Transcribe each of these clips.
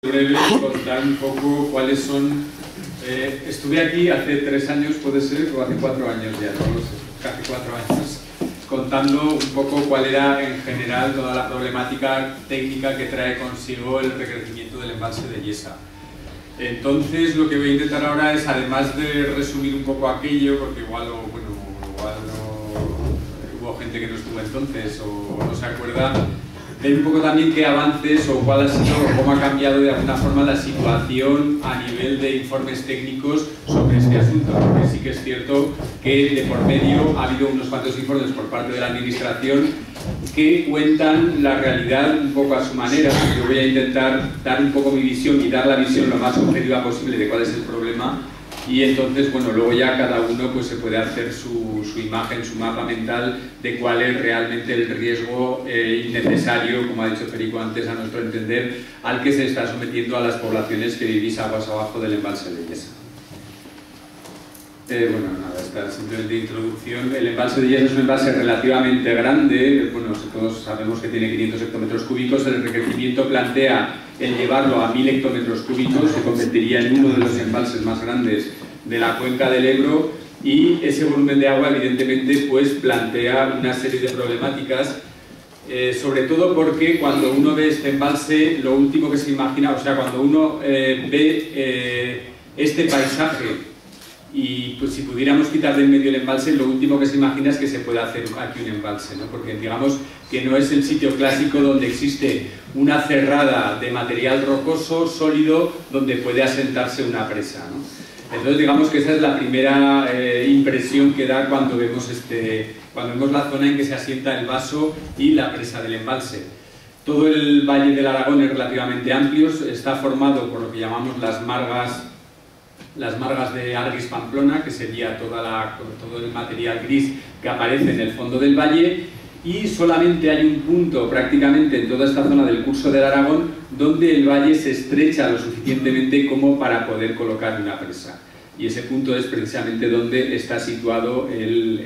breve contar un poco cuáles son... estuve aquí hace 3 años, puede ser, o hace 4 años ya, no lo sé, casi 4 años, contando un poco cuál era en general toda la problemática técnica que trae consigo el recrecimiento del embalse de Yesa. Entonces lo que voy a intentar ahora es, además de resumir un poco aquello, porque igual no, hubo gente que no estuvo entonces o no se acuerda, ver un poco también qué avances o cuál ha sido o cómo ha cambiado de alguna forma la situación a nivel de informes técnicos sobre este asunto, porque sí que es cierto que de por medio ha habido unos cuantos informes por parte de la administración que cuentan la realidad un poco a su manera. Yo voy a intentar dar un poco mi visión y dar la visión lo más objetiva posible de cuál es el problema, y entonces, bueno, luego ya cada uno pues se puede hacer su imagen, su mapa mental de cuál es realmente el riesgo innecesario, como ha dicho Perico antes, a nuestro entender, al que se está sometiendo a las poblaciones que vivís aguas abajo del embalse de Yesa. Bueno, nada, esta simplemente introducción. El embalse de Yesa es un embalse relativamente grande, bueno, todos sabemos que tiene 500 hectómetros cúbicos. El recrecimiento plantea el llevarlo a 1000 hectómetros cúbicos, se convertiría en uno de los embalses más grandes de la cuenca del Ebro, y ese volumen de agua evidentemente pues plantea una serie de problemáticas, sobre todo porque cuando uno ve este embalse, lo último que se imagina, o sea, cuando uno ve este paisaje, y pues si pudiéramos quitar del medio el embalse, lo último que se imagina es que se puede hacer aquí un embalse, ¿no? Porque digamos que no es el sitio clásico donde existe una cerrada de material rocoso, sólido, donde puede asentarse una presa, ¿no? Entonces digamos que esa es la primera impresión que da cuando vemos la zona en que se asienta el vaso y la presa del embalse. Todo el Valle del Aragón es relativamente amplio, está formado por lo que llamamos las margas de Argüis-Pamplona, que sería todo el material gris que aparece en el fondo del valle, y solamente hay un punto prácticamente en toda esta zona del curso del Aragón donde el valle se estrecha lo suficientemente como para poder colocar una presa, y ese punto es precisamente donde está situado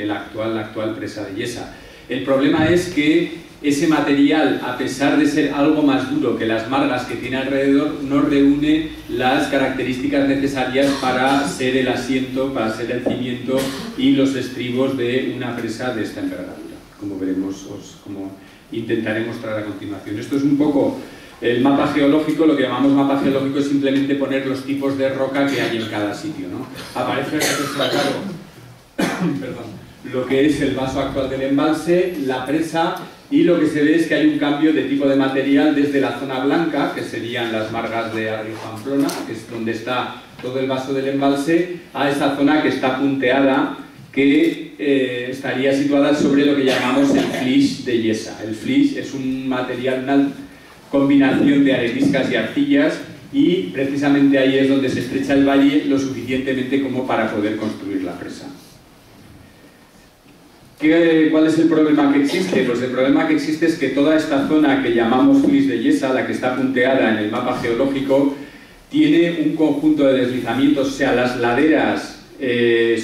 la actual presa de Yesa. El problema es que ese material, a pesar de ser algo más duro que las margas que tiene alrededor, no reúne las características necesarias para ser el asiento, para ser el cimiento y los estribos de una presa de esta envergadura, como veremos, como intentaré mostrar a continuación. Esto es un poco el mapa geológico. Lo que llamamos mapa geológico es simplemente poner los tipos de roca que hay en cada sitio, ¿no? Aparece representado lo que es el vaso actual del embalse, la presa, y lo que se ve es que hay un cambio de tipo de material desde la zona blanca, que serían las margas de Argüis-Pamplona, que es donde está todo el vaso del embalse, a esa zona que está punteada, que estaría situada sobre lo que llamamos el flix de Yesa. El flix es un material, una combinación de areniscas y arcillas, y precisamente ahí es donde se estrecha el valle lo suficientemente como para poder construir la presa. ¿Cuál es el problema que existe? Pues el problema que existe es que toda esta zona que llamamos flix de Yesa, la que está punteada en el mapa geológico, tiene un conjunto de deslizamientos, o sea, las laderas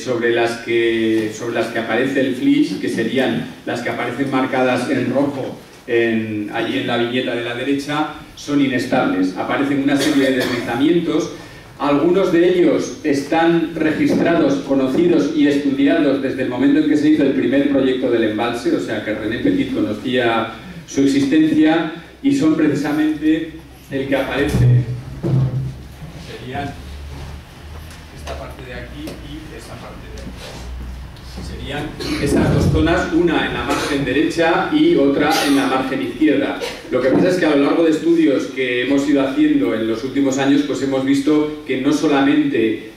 sobre las que aparece el flix, que serían las que aparecen marcadas en rojo allí en la viñeta de la derecha, son inestables. Aparecen una serie de deslizamientos. Algunos de ellos están registrados, conocidos y estudiados desde el momento en que se hizo el primer proyecto del embalse, o sea que René Petit conocía su existencia, y son precisamente el que aparece, serían esta parte de aquí y esa parte de aquí. Serían esas dos zonas, una en la margen derecha y otra en la margen izquierda. Lo que pasa es que a lo largo de estudios que hemos ido haciendo en los últimos años, pues hemos visto que no solamente,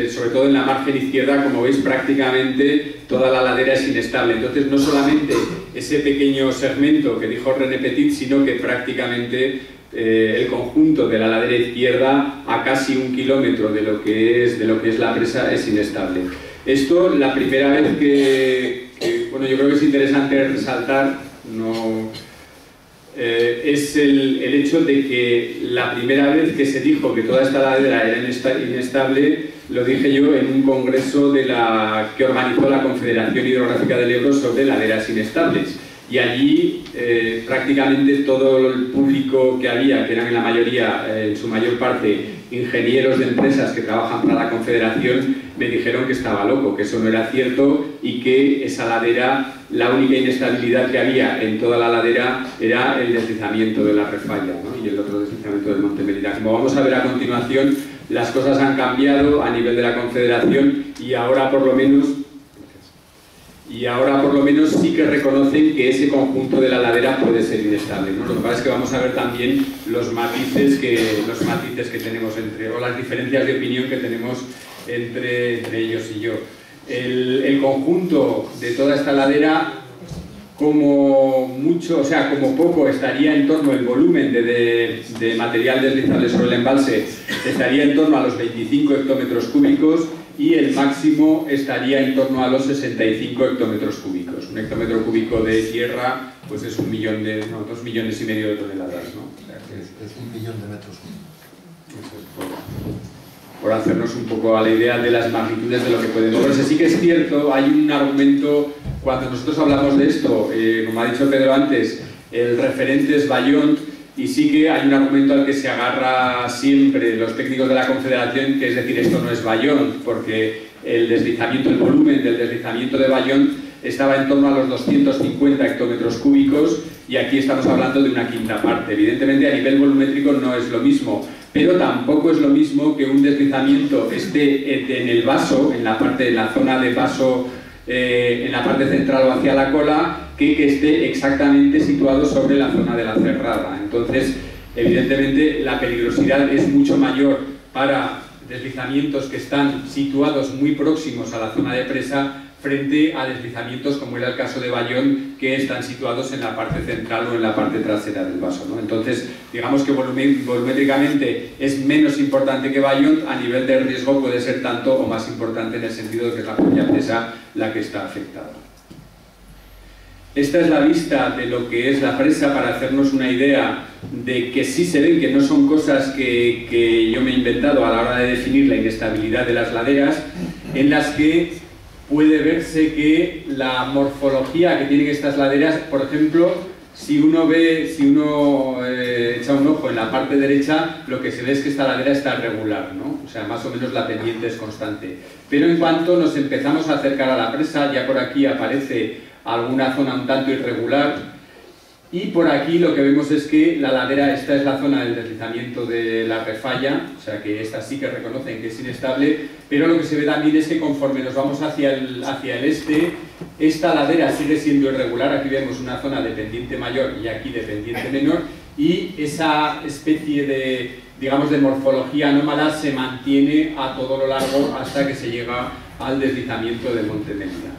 sobre todo en la margen izquierda, como veis, prácticamente toda la ladera es inestable. Entonces, no solamente ese pequeño segmento que dijo René Petit, sino que prácticamente el conjunto de la ladera izquierda, a casi 1 kilómetro de lo que es la presa, es inestable. Esto, la primera vez que bueno, yo creo que es interesante resaltar, es el hecho de que la primera vez que se dijo que toda esta ladera era inestable, lo dije yo en un congreso que organizó la Confederación Hidrográfica del Ebro sobre laderas inestables. y allí prácticamente todo el público que había, que eran en la mayoría, en su mayor parte, ingenieros de empresas que trabajan para la Confederación, me dijeron que estaba loco, que eso no era cierto y que esa ladera, la única inestabilidad que había en toda la ladera era el deslizamiento de la Refalla, ¿no? Y el otro deslizamiento del Monte Mérida. Como vamos a ver a continuación, las cosas han cambiado a nivel de la Confederación y ahora por lo menos sí que reconocen que ese conjunto de la ladera puede ser inestable, ¿no? Lo que pasa es que vamos a ver también los matices que tenemos o las diferencias de opinión que tenemos entre ellos y yo. El conjunto de toda esta ladera, como mucho, o sea, como poco, estaría en torno, el volumen de material deslizable sobre el embalse estaría en torno a los 25 hectómetros cúbicos, y el máximo estaría en torno a los 65 hectómetros cúbicos. Un hectómetro cúbico de tierra pues es 2,5 millones de toneladas, ¿no? O sea, que es 1 millón de metros cúbicos. Por hacernos un poco a la idea de las magnitudes de lo que puede moverse. Sí que es cierto, hay un argumento, cuando nosotros hablamos de esto, como ha dicho Pedro antes, el referente es Ballont, y sí que hay un argumento al que se agarra siempre los técnicos de la Confederación, que es decir, esto no es Ballont, porque el volumen del deslizamiento de Ballont estaba en torno a los 250 hectómetros cúbicos, y aquí estamos hablando de una quinta parte. Evidentemente, a nivel volumétrico no es lo mismo, pero tampoco es lo mismo que un deslizamiento esté en el vaso, en la zona de vaso, en la parte central o hacia la cola, que esté exactamente situado sobre la zona de la cerrada. Entonces, evidentemente, la peligrosidad es mucho mayor para deslizamientos que están situados muy próximos a la zona de presa, frente a deslizamientos como era el caso de Ballont, que están situados en la parte central o en la parte trasera del vaso, ¿no? Entonces, digamos que volumétricamente es menos importante que Ballont, a nivel de riesgo puede ser tanto o más importante, en el sentido de que es la propia presa la que está afectada. Esta es la vista de lo que es la presa, para hacernos una idea de que sí se ven, que no son cosas que yo me he inventado a la hora de definir la inestabilidad de las laderas, en las que puede verse que la morfología que tienen estas laderas, por ejemplo, si uno echa un ojo en la parte derecha, lo que se ve es que esta ladera está regular, ¿no? O sea, más o menos la pendiente es constante. Pero en cuanto nos empezamos a acercar a la presa, ya por aquí aparece alguna zona un tanto irregular, y por aquí lo que vemos es que la ladera, esta es la zona del deslizamiento de la Refalla, o sea que esta sí que reconocen que es inestable, pero lo que se ve también es que conforme nos vamos hacia el este, esta ladera sigue siendo irregular. Aquí vemos una zona de pendiente mayor y aquí de pendiente menor, y esa especie de, digamos, de morfología anómala se mantiene a todo lo largo hasta que se llega al deslizamiento del Monte Mérida.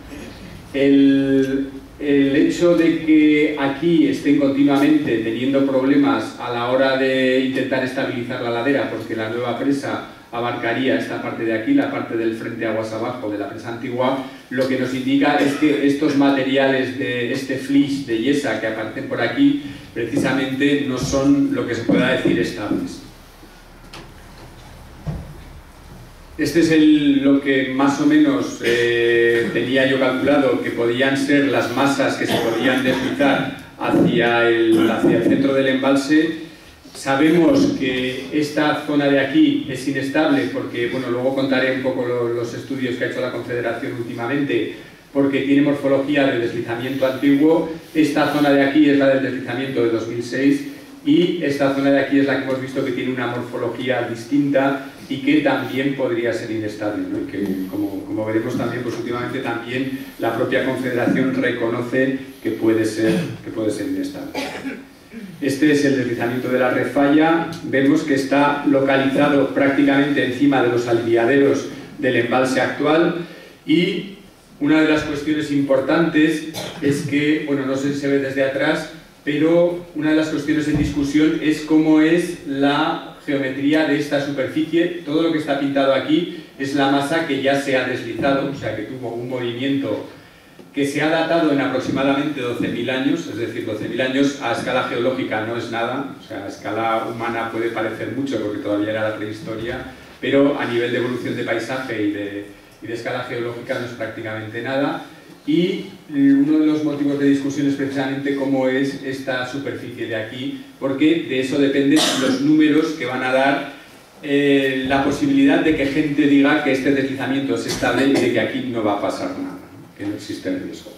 El hecho de que aquí estén continuamente teniendo problemas a la hora de intentar estabilizar la ladera, porque la nueva presa abarcaría esta parte de aquí, la parte del frente aguas abajo de la presa antigua, lo que nos indica es que estos materiales de este flysch de yesa que aparecen por aquí precisamente no son lo que se pueda decir estables. Este es lo que más o menos tenía yo calculado que podían ser las masas que se podían deslizar hacia el centro del embalse. Sabemos que esta zona de aquí es inestable porque, bueno, luego contaré un poco los estudios que ha hecho la Confederación últimamente, porque tiene morfología de deslizamiento antiguo. Esta zona de aquí es la del deslizamiento de 2006 y esta zona de aquí es la que hemos visto que tiene una morfología distinta y que también podría ser inestable, ¿no? Y que, como veremos también, pues últimamente también la propia Confederación reconoce que puede ser inestable. Este es el deslizamiento de la Refalla. Vemos que está localizado prácticamente encima de los aliviaderos del embalse actual, y una de las cuestiones importantes es que, bueno, no sé si se ve desde atrás, pero una de las cuestiones en discusión es cómo es la geometría de esta superficie. Todo lo que está pintado aquí es la masa que ya se ha deslizado, o sea que tuvo un movimiento que se ha datado en aproximadamente 12.000 años, es decir, 12.000 años a escala geológica no es nada, o sea, a escala humana puede parecer mucho porque todavía era la prehistoria, pero a nivel de evolución de paisaje y de escala geológica no es prácticamente nada. y uno de los motivos de discusión es precisamente cómo es esta superficie de aquí, porque de eso dependen los números que van a dar la posibilidad de que gente diga que este deslizamiento es estable y de que aquí no va a pasar nada, que no existe riesgo.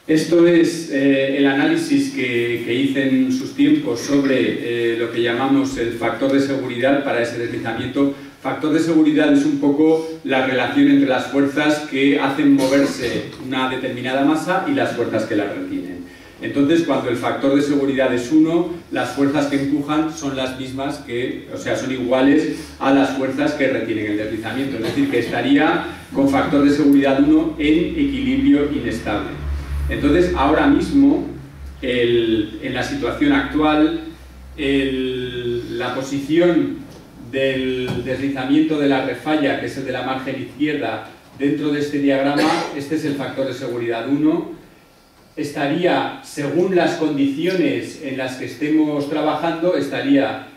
Esto es el análisis que hice en sus tiempos sobre lo que llamamos el factor de seguridad para ese deslizamiento. Factor de seguridad es un poco la relación entre las fuerzas que hacen moverse una determinada masa y las fuerzas que la retienen. Entonces, cuando el factor de seguridad es 1, las fuerzas que empujan son las mismas que, o sea, son iguales a las fuerzas que retienen el deslizamiento. Es decir, que estaría con factor de seguridad 1 en equilibrio inestable. Entonces, ahora mismo, en la situación actual, la posición del deslizamiento de la refalla, que es el de la margen izquierda, dentro de este diagrama, este es el factor de seguridad 1, estaría, según las condiciones en las que estemos trabajando, estaría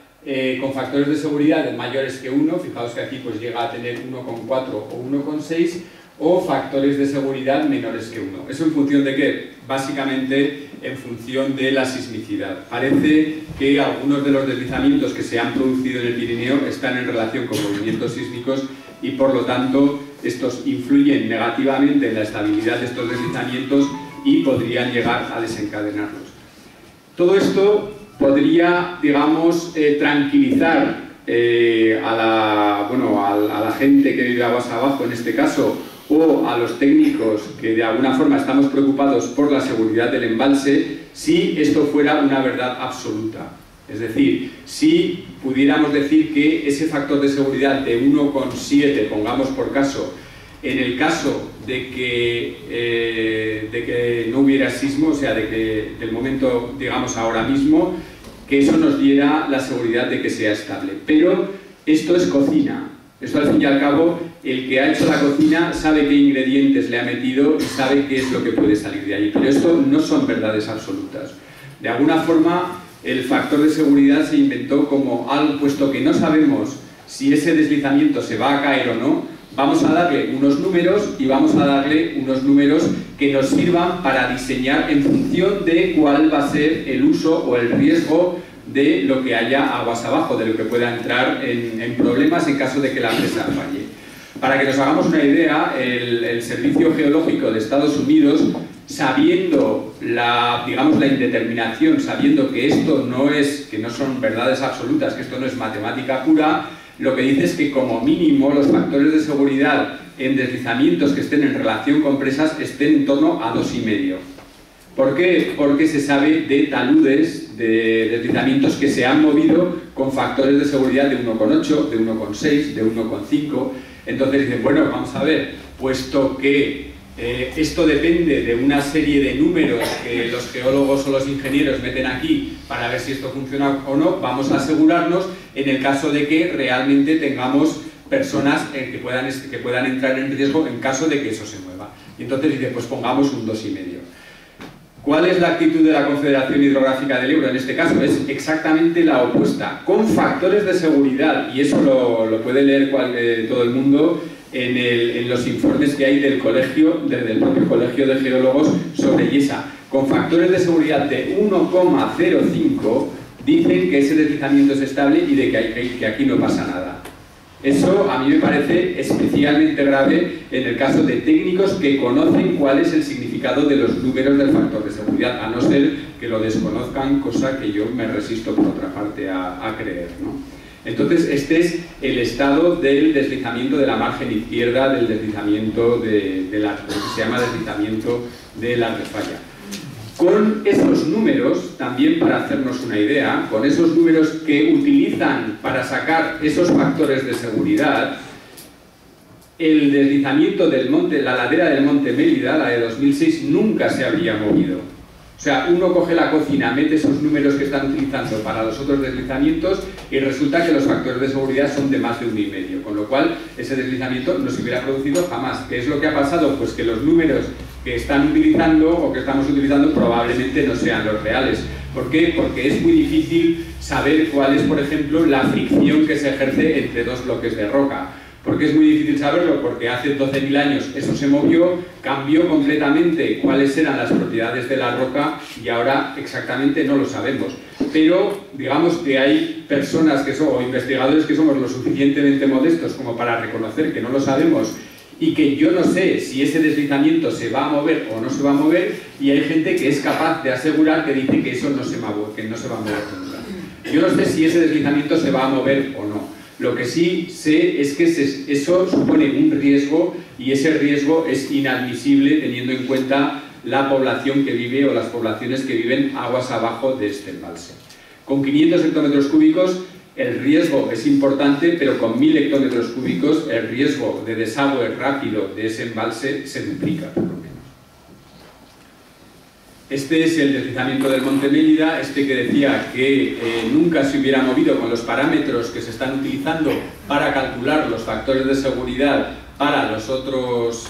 con factores de seguridad mayores que 1, fijaos que aquí pues llega a tener 1,4 o 1,6, o factores de seguridad menores que 1. ¿Eso en función de qué? Básicamente en función de la sismicidad. Parece que algunos de los deslizamientos que se han producido en el Pirineo están en relación con movimientos sísmicos y por lo tanto estos influyen negativamente en la estabilidad de estos deslizamientos y podrían llegar a desencadenarlos. Todo esto podría, digamos, tranquilizar a la gente que vive aguas abajo en este caso, o a los técnicos que de alguna forma estamos preocupados por la seguridad del embalse, si esto fuera una verdad absoluta. Es decir, si pudiéramos decir que ese factor de seguridad de 1,7, pongamos por caso, en el caso de que no hubiera sismo, o sea, de que del momento, digamos, ahora mismo, que eso nos diera la seguridad de que sea estable. Pero esto es cocina. Esto, al fin y al cabo, el que ha hecho la cocina sabe qué ingredientes le ha metido y sabe qué es lo que puede salir de ahí. Pero esto no son verdades absolutas. De alguna forma, el factor de seguridad se inventó como algo, puesto que no sabemos si ese deslizamiento se va a caer o no, vamos a darle unos números y vamos a darle unos números que nos sirvan para diseñar en función de cuál va a ser el uso o el riesgo de lo que haya aguas abajo, de lo que pueda entrar en problemas en caso de que la presa falle. Para que nos hagamos una idea, el Servicio Geológico de Estados Unidos, sabiendo la indeterminación, sabiendo que esto que no son verdades absolutas, que esto no es matemática pura, lo que dice es que como mínimo los factores de seguridad en deslizamientos que estén en relación con presas estén en torno a 2,5. ¿Por qué? Porque se sabe de taludes, de deslizamientos que se han movido con factores de seguridad de 1,8, de 1,6, de 1,5. Entonces dicen, bueno, vamos a ver, puesto que esto depende de una serie de números que los geólogos o los ingenieros meten aquí para ver si esto funciona o no, vamos a asegurarnos en el caso de que realmente tengamos personas que puedan entrar en riesgo en caso de que eso se mueva. Y entonces dice, pues pongamos un 2,5. ¿Cuál es la actitud de la Confederación Hidrográfica del Ebro? En este caso es exactamente la opuesta, con factores de seguridad, y eso lo puede leer todo el mundo en los informes que hay del propio Colegio de Geólogos sobre IESA. Con factores de seguridad de 1,05 dicen que ese deslizamiento es estable y de que aquí no pasa nada. Eso a mí me parece especialmente grave en el caso de técnicos que conocen cuál es el significado de los números del factor de seguridad, a no ser que lo desconozcan, cosa que yo me resisto por otra parte a creer, ¿no? Entonces, este es el estado del deslizamiento de la margen izquierda, del deslizamiento lo que se llama deslizamiento de la refalla. Con esos números, también para hacernos una idea, con esos números que utilizan para sacar esos factores de seguridad, el deslizamiento del monte, la ladera del monte Mélida, la de 2006, nunca se habría movido. O sea, uno coge la cocina, mete esos números que están utilizando para los otros deslizamientos y resulta que los factores de seguridad son de más de 1,5, con lo cual ese deslizamiento no se hubiera producido jamás. ¿Qué es lo que ha pasado? Pues que los números que están utilizando o que estamos utilizando probablemente no sean los reales. ¿Por qué? Porque es muy difícil saber cuál es, por ejemplo, la fricción que se ejerce entre dos bloques de roca. ¿Por qué es muy difícil saberlo? Porque hace 12.000 años eso se movió, cambió completamente cuáles eran las propiedades de la roca y ahora exactamente no lo sabemos. Pero digamos que hay personas que son, o investigadores que somos lo suficientemente modestos como para reconocer que no lo sabemos y que yo no sé si ese deslizamiento se va a mover o no se va a mover, y hay gente que es capaz de asegurar que dice que eso no se va a mover nunca. Yo no sé si ese deslizamiento se va a mover o no. Lo que sí sé es que eso supone un riesgo, y ese riesgo es inadmisible teniendo en cuenta la población que vive o las poblaciones que viven aguas abajo de este embalse. Con 500 hectómetros cúbicos el riesgo es importante, pero con 1000 hectómetros cúbicos el riesgo de desagüe rápido de ese embalse se duplica, por lo menos. Este es el deslizamiento del Monte Mélida, este que decía que nunca se hubiera movido con los parámetros que se están utilizando para calcular los factores de seguridad para los otros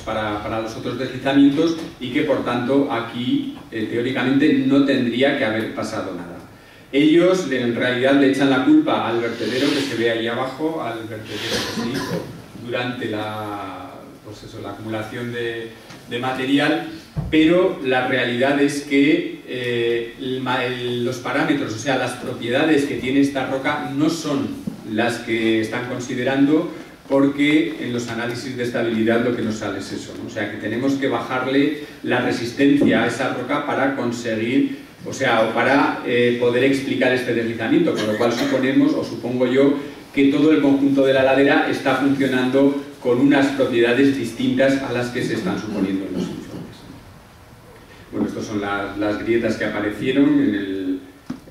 deslizamientos, y que por tanto aquí teóricamente no tendría que haber pasado nada. Ellos en realidad le echan la culpa al vertedero que se ve ahí abajo, al vertedero que se hizo durante la acumulación de material, pero la realidad es que los parámetros, o sea, las propiedades que tiene esta roca no son las que están considerando, porque en los análisis de estabilidad lo que nos sale es eso, ¿no? O sea, que tenemos que bajarle la resistencia a esa roca para conseguir, o para poder explicar este deslizamiento, con lo cual suponemos, o supongo yo, que todo el conjunto de la ladera está funcionando con unas propiedades distintas a las que se están suponiendo en los informes. Bueno, estas son las grietas que aparecieron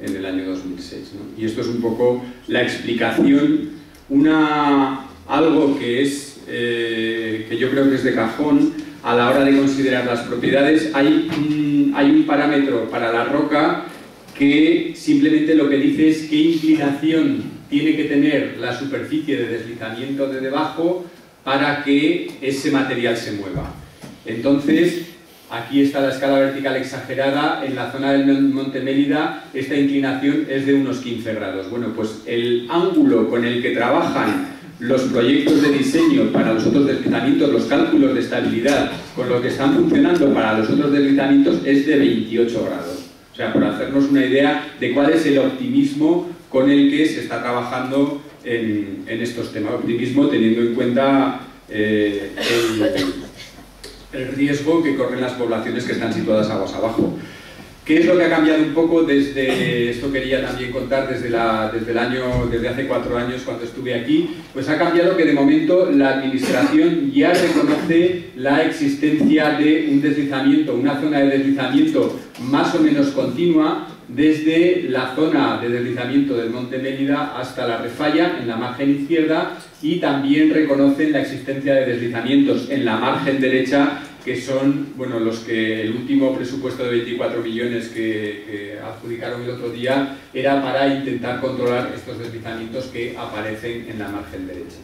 en el año 2006, ¿no? Y esto es un poco la explicación, algo que yo creo que es de cajón a la hora de considerar las propiedades. Hay un parámetro para la roca que simplemente lo que dice es qué inclinación tiene que tener la superficie de deslizamiento de debajo para que ese material se mueva. Entonces, aquí está la escala vertical exagerada. En la zona del Monte Mélida esta inclinación es de unos 15 grados. Bueno, pues el ángulo con el que trabajan los proyectos de diseño para los otros deslizamientos, los cálculos de estabilidad con lo que están funcionando para los otros deslizamientos, es de 28 grados. O sea, por hacernos una idea de cuál es el optimismo con el que se está trabajando en estos temas. Optimismo teniendo en cuenta el riesgo que corren las poblaciones que están situadas aguas abajo. ¿Qué es lo que ha cambiado un poco desde, esto quería también contar, desde hace 4 años cuando estuve aquí? Pues ha cambiado que de momento la administración ya reconoce la existencia de un deslizamiento, una zona de deslizamiento más o menos continua desde la zona de deslizamiento del Monte Mélida hasta la Refalla, en la margen izquierda, y también reconocen la existencia de deslizamientos en la margen derecha, que son los que el último presupuesto de 24 millones que adjudicaron el otro día era para intentar controlar estos deslizamientos que aparecen en la margen derecha.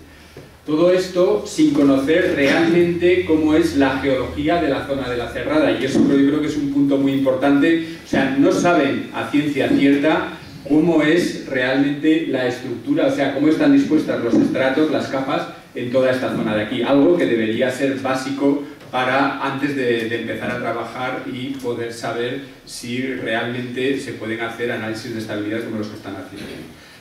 Todo esto sin conocer realmente cómo es la geología de la zona de la Cerrada, y eso yo creo que es un punto muy importante. O sea, no saben a ciencia cierta cómo es realmente la estructura, o sea, cómo están dispuestas los estratos, las capas en toda esta zona de aquí, algo que debería ser básico para antes de empezar a trabajar y poder saber si realmente se pueden hacer análisis de estabilidad como los que están haciendo.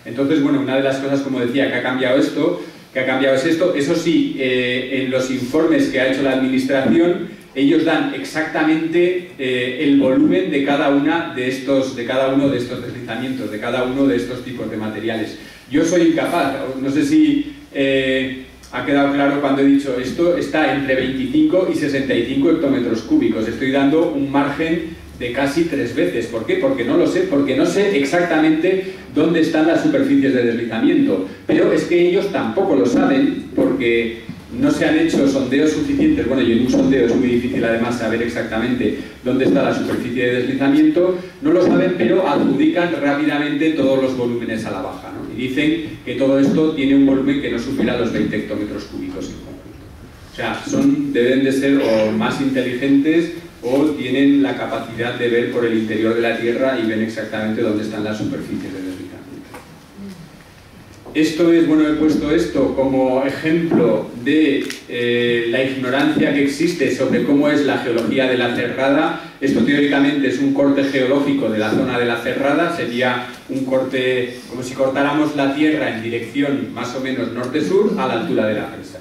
Entonces, bueno, una de las cosas, como decía, que ha cambiado es esto. Eso sí, en los informes que ha hecho la administración, ellos dan exactamente el volumen de cada uno de estos deslizamientos, de cada uno de estos tipos de materiales. Yo soy incapaz, no sé si ha quedado claro cuando he dicho esto, está entre 25 y 65 hectómetros cúbicos. Estoy dando un margen de casi 3 veces. ¿Por qué? Porque no lo sé, porque no sé exactamente dónde están las superficies de deslizamiento. Pero es que ellos tampoco lo saben, porque no se han hecho sondeos suficientes. Bueno, y en un sondeo es muy difícil además saber exactamente dónde está la superficie de deslizamiento. No lo saben, pero adjudican rápidamente todos los volúmenes a la baja, ¿no? Y dicen que todo esto tiene un volumen que no supera los 20 hectómetros cúbicos en conjunto. O sea, deben de ser o más inteligentes o tienen la capacidad de ver por el interior de la Tierra y ven exactamente dónde están las superficies de deslizamiento. Esto es, bueno, he puesto esto como ejemplo de la ignorancia que existe sobre cómo es la geología de la Cerrada. Esto teóricamente es un corte geológico de la zona de la Cerrada, sería un corte como si cortáramos la Tierra en dirección más o menos norte-sur a la altura de la presa.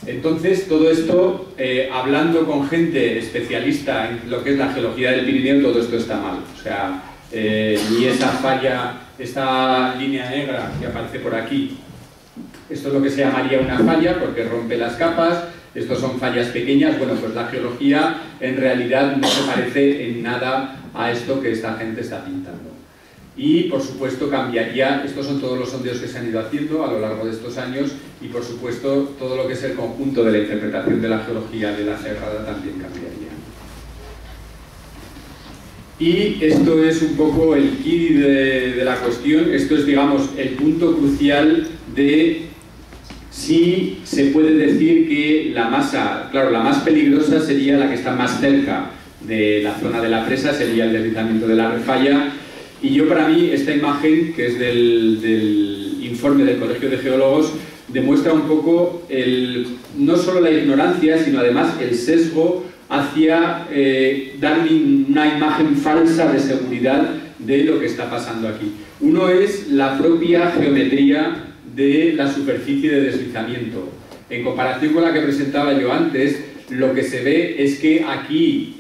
Entonces, todo esto, hablando con gente especialista en lo que es la geología del Pirineo, todo esto está mal. O sea, ni esa falla, esta línea negra que aparece por aquí, esto es lo que se llamaría una falla porque rompe las capas. Estos son fallas pequeñas. Bueno, pues la geología en realidad no se parece en nada a esto que esta gente está pintando. Y por supuesto cambiaría, estos son todos los sondeos que se han ido haciendo a lo largo de estos años, y por supuesto todo lo que es el conjunto de la interpretación de la geología de la Cerrada también cambiaría. Y esto es un poco el key de la cuestión. Esto es, digamos, el punto crucial de si se puede decir que la masa, claro, la más peligrosa sería la que está más cerca de la zona de la presa, sería el deslizamiento de la refalla. Y yo, para mí, esta imagen, que es del informe del Colegio de Geólogos, demuestra un poco no solo la ignorancia, sino además el sesgo hacia dar una imagen falsa de seguridad de lo que está pasando aquí. Uno es la propia geometría de la superficie de deslizamiento. En comparación con la que presentaba yo antes, lo que se ve es que aquí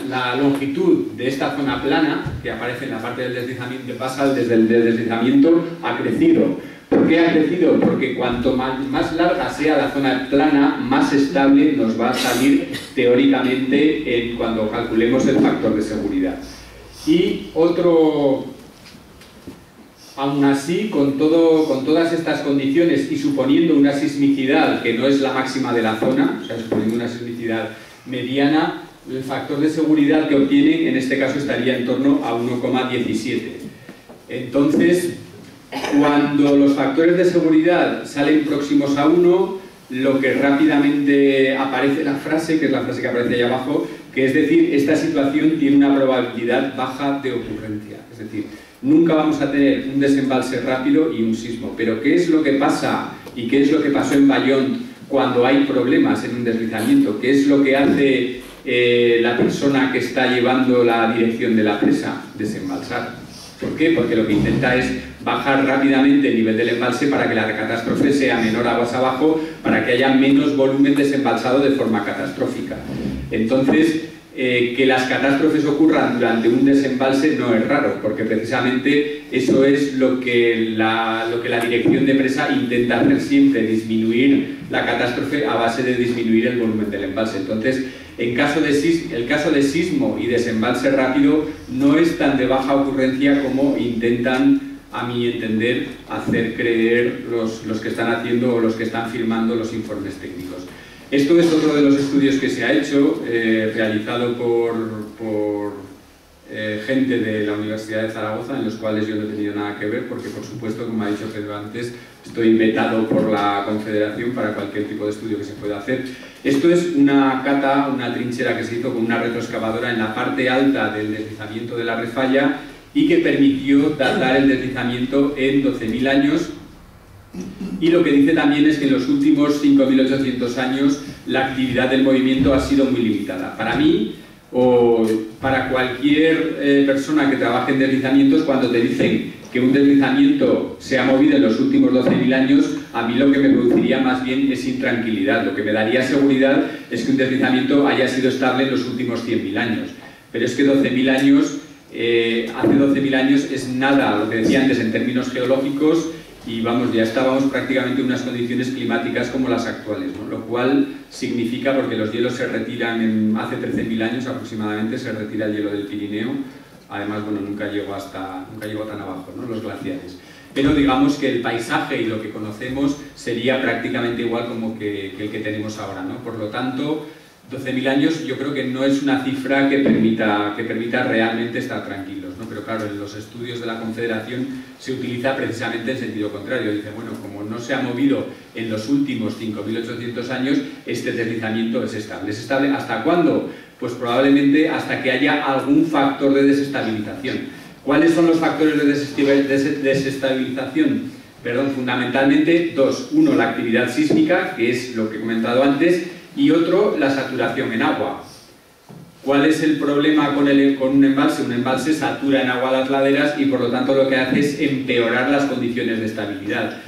la longitud de esta zona plana, que aparece en la parte del deslizamiento, pasa desde el deslizamiento, ha crecido. ¿Por qué ha crecido? Porque cuanto más larga sea la zona plana, más estable nos va a salir teóricamente cuando calculemos el factor de seguridad. Y aún así, con todas estas condiciones y suponiendo una sismicidad que no es la máxima de la zona, o sea, suponiendo una sismicidad mediana, el factor de seguridad que obtienen en este caso estaría en torno a 1,17. Entonces, cuando los factores de seguridad salen próximos a 1, lo que rápidamente aparece la frase, que es la frase que aparece ahí abajo, que es decir, esta situación tiene una probabilidad baja de ocurrencia. Es decir, nunca vamos a tener un desembalse rápido y un sismo. Pero ¿qué es lo que pasa y qué es lo que pasó en Bayont cuando hay problemas en un deslizamiento? ¿Qué es lo que hace la persona que está llevando la dirección de la presa? Desembalsar. ¿Por qué? Porque lo que intenta es bajar rápidamente el nivel del embalse para que la catástrofe sea menor aguas abajo, para que haya menos volumen desembalsado de forma catastrófica. Entonces, que las catástrofes ocurran durante un desembalse no es raro, porque precisamente eso es lo que la dirección de presa intenta hacer siempre, disminuir la catástrofe a base de disminuir el volumen del embalse. Entonces, el caso de sismo y desembalse rápido no es tan de baja ocurrencia como intentan, a mi entender, hacer creer los que están haciendo o los que están firmando los informes técnicos. Esto es otro de los estudios que se ha hecho, realizado por gente de la Universidad de Zaragoza, en los cuales yo no he tenido nada que ver, porque por supuesto, como ha dicho Pedro antes, estoy vetado por la Confederación para cualquier tipo de estudio que se pueda hacer. Esto es una cata, una trinchera que se hizo con una retroexcavadora en la parte alta del deslizamiento de la refalla y que permitió datar el deslizamiento en 12.000 años. Y lo que dice también es que en los últimos 5.800 años la actividad del movimiento ha sido muy limitada. Para mí, o para cualquier persona que trabaje en deslizamientos, cuando te dicen que un deslizamiento se ha movido en los últimos 12.000 años, a mí lo que me produciría más bien es intranquilidad. Lo que me daría seguridad es que un deslizamiento haya sido estable en los últimos 100.000 años. Pero es que 12.000 años, hace 12.000 años es nada, lo que decía antes, en términos geológicos, y vamos, ya estábamos prácticamente en unas condiciones climáticas como las actuales, ¿no? Lo cual significa, porque los hielos se retiran hace 13.000 años aproximadamente, se retira el hielo del Pirineo. Además, bueno, nunca llegó tan abajo, ¿no?, los glaciares. Pero digamos que el paisaje y lo que conocemos sería prácticamente igual como que el que tenemos ahora, ¿no? Por lo tanto, 12.000 años yo creo que no es una cifra que permita realmente estar tranquilos, ¿no? Pero claro, en los estudios de la Confederación se utiliza precisamente el sentido contrario. Dice, bueno, como no se ha movido en los últimos 5.800 años, este deslizamiento es estable. ¿Es estable hasta cuándo? Pues probablemente hasta que haya algún factor de desestabilización. ¿Cuáles son los factores de desestabilización? Perdón, fundamentalmente dos. Uno, la actividad sísmica, que es lo que he comentado antes, y otro, la saturación en agua. ¿Cuál es el problema con un embalse? Un embalse satura en agua las laderas y por lo tanto lo que hace es empeorar las condiciones de estabilidad.